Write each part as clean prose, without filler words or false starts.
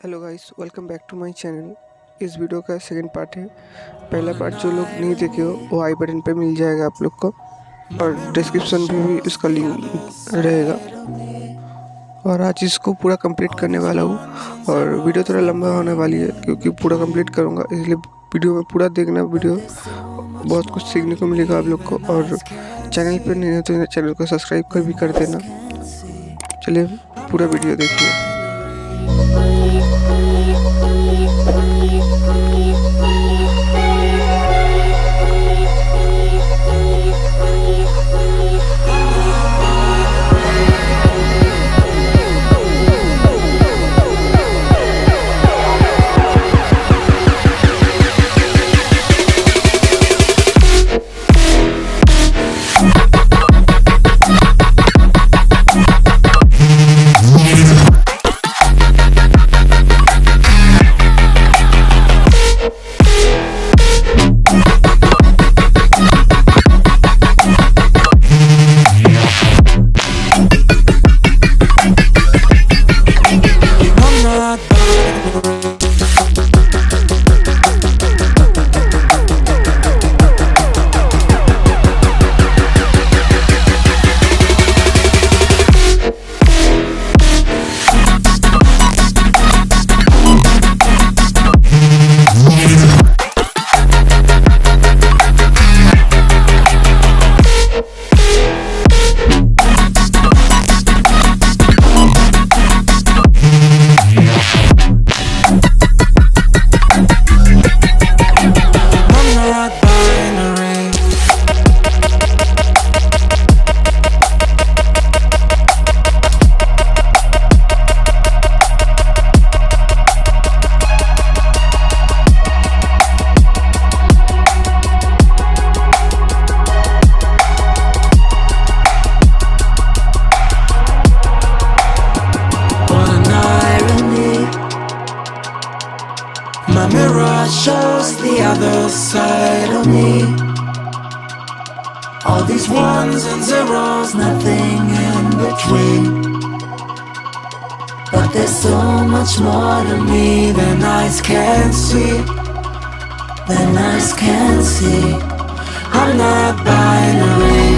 Hello guys, welcome back to my channel. इस video का second part है। पहला पार्ट जो लोग नहीं देखे हो वो आई बटन पे मिल जाएगा आप लोग को, और डिस्क्रिप्शन में भी इसका लिंक रहेगा। और आज इसको पूरा कंप्लीट करने वाला हूँ, और वीडियो थोड़ा लंबा होने वाली है क्योंकि पूरा कंप्लीट करूँगा, इसलिए वीडियो में पूरा देखना। वीडियो बहुत कुछ सीखने को मिलेगा आप लोग को, और चैनल पर नहीं है तो चैनल को सब्सक्राइब कर भी कर देना। चलिए पूरा वीडियो देखिए। My mirror shows the other side of me. All these ones and zeros, nothing in between. But there's so much more to me than eyes can see. Than eyes can see. I'm not binary.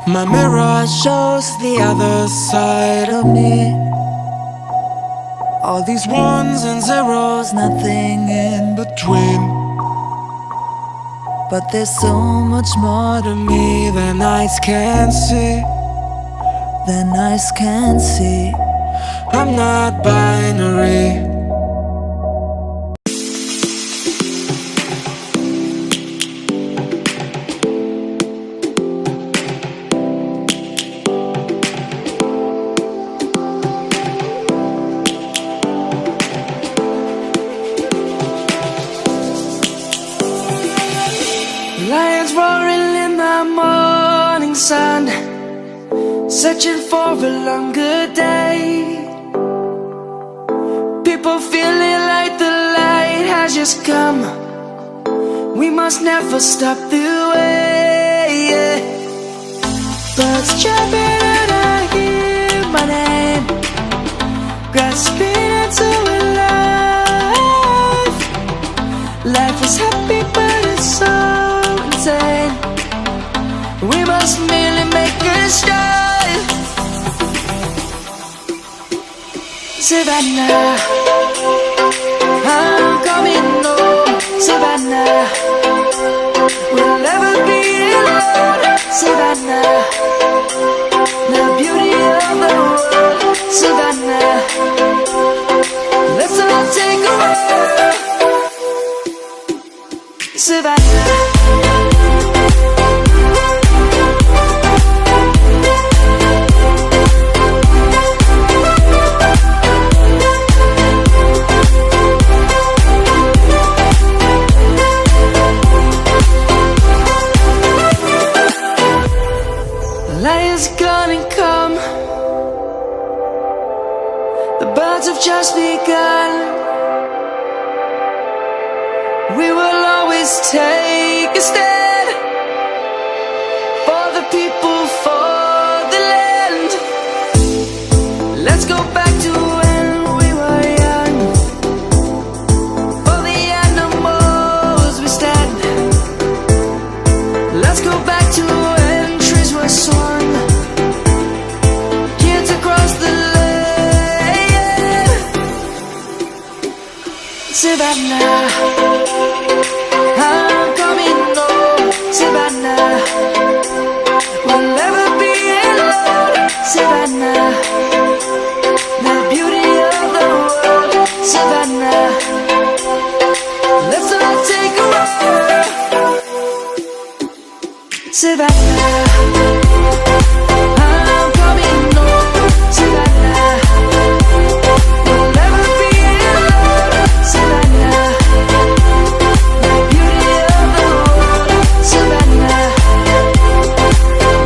My mirror shows the other side of me. All these ones and zeros, nothing in between. But there's so much more to me than eyes can see. Than eyes can see. I'm not binary. Lions roaring in the morning sun, searching for a longer day. People feeling like the light has just come. We must never stop the way. Birds chirping and I hear my name, grasping into a life. Life is happy but it's so insane. We must merely make a start. Savannah, I'm coming home. Savannah, we'll never be alone. Savannah, the beauty of the world. Savannah, let's all take a walk. Savannah. roads have just begun. We will always take a stand for the people, for the land. Let's go back to when we were young. For the animals we stand. Let's go back to when trees were swung. Kids across the land. Savannah, I'm coming home. Savannah, we'll never be alone. Savannah, the beauty of the world. Savannah, let's all take a walk. Savannah, I'm coming home. Savannah, we'll never be alone. Savannah, the beauty of the world. Savannah,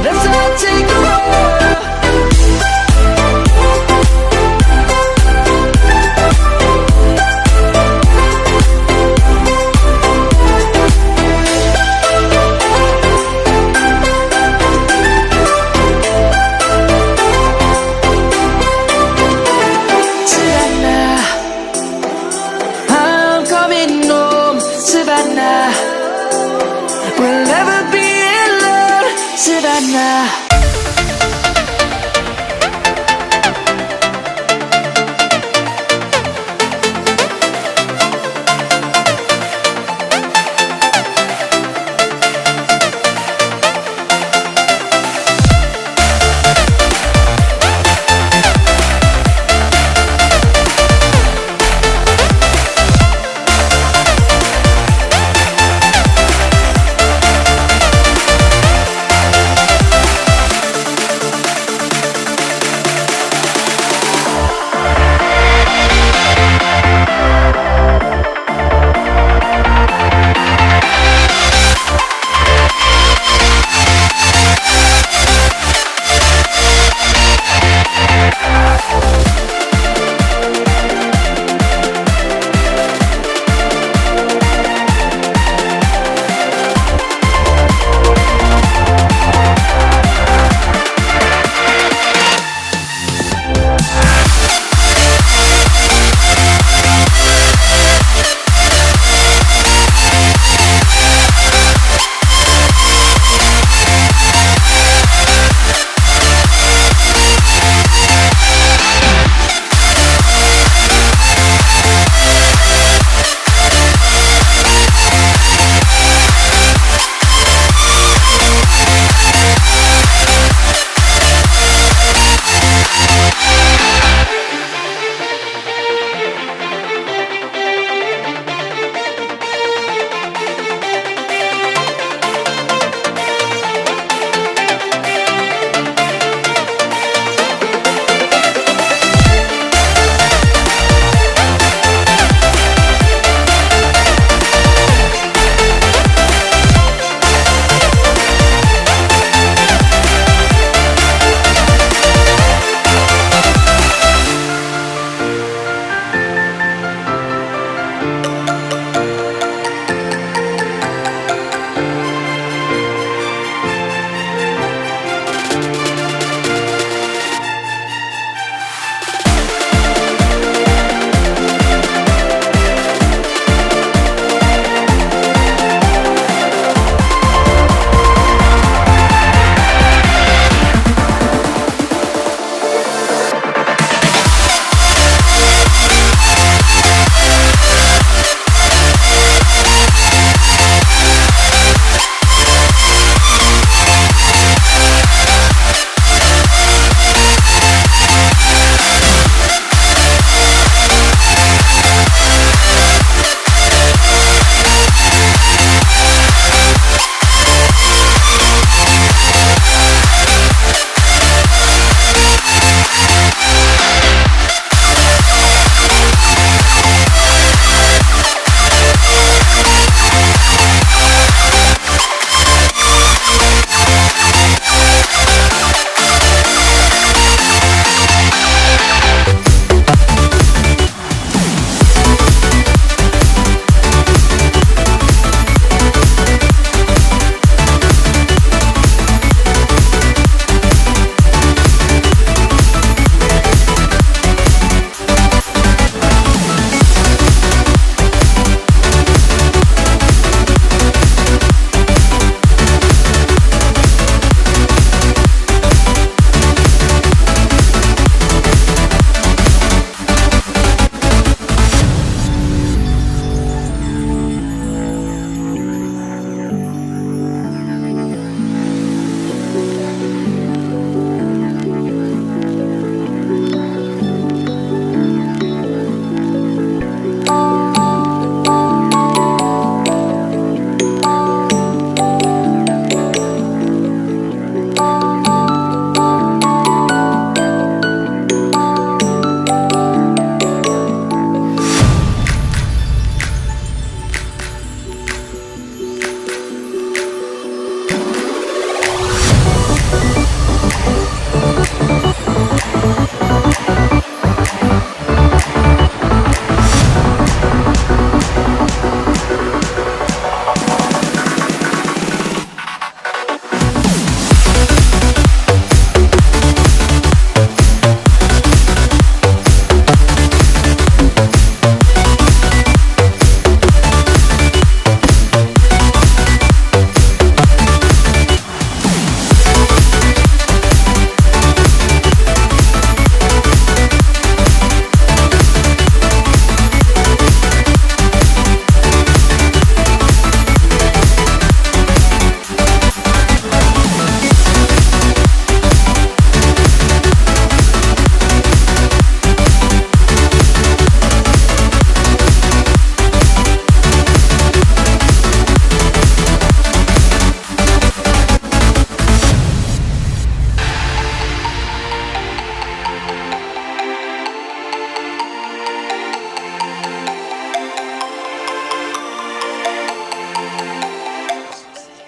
let's all take a walk. Savannah, I'm coming home. Savannah, we'll never be alone. Savannah.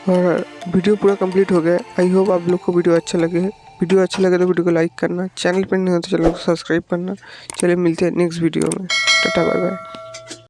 और video पूरा complete हो गया। I hope आप लोग को video अच्छा लगे। Video अच्छा लगे तो वीडियो को लाइक करना, चैनल पर नहीं हो तो चैनल को सब्सक्राइब करना। चलिए मिलते हैं नेक्स्ट वीडियो में। Tata bye bye.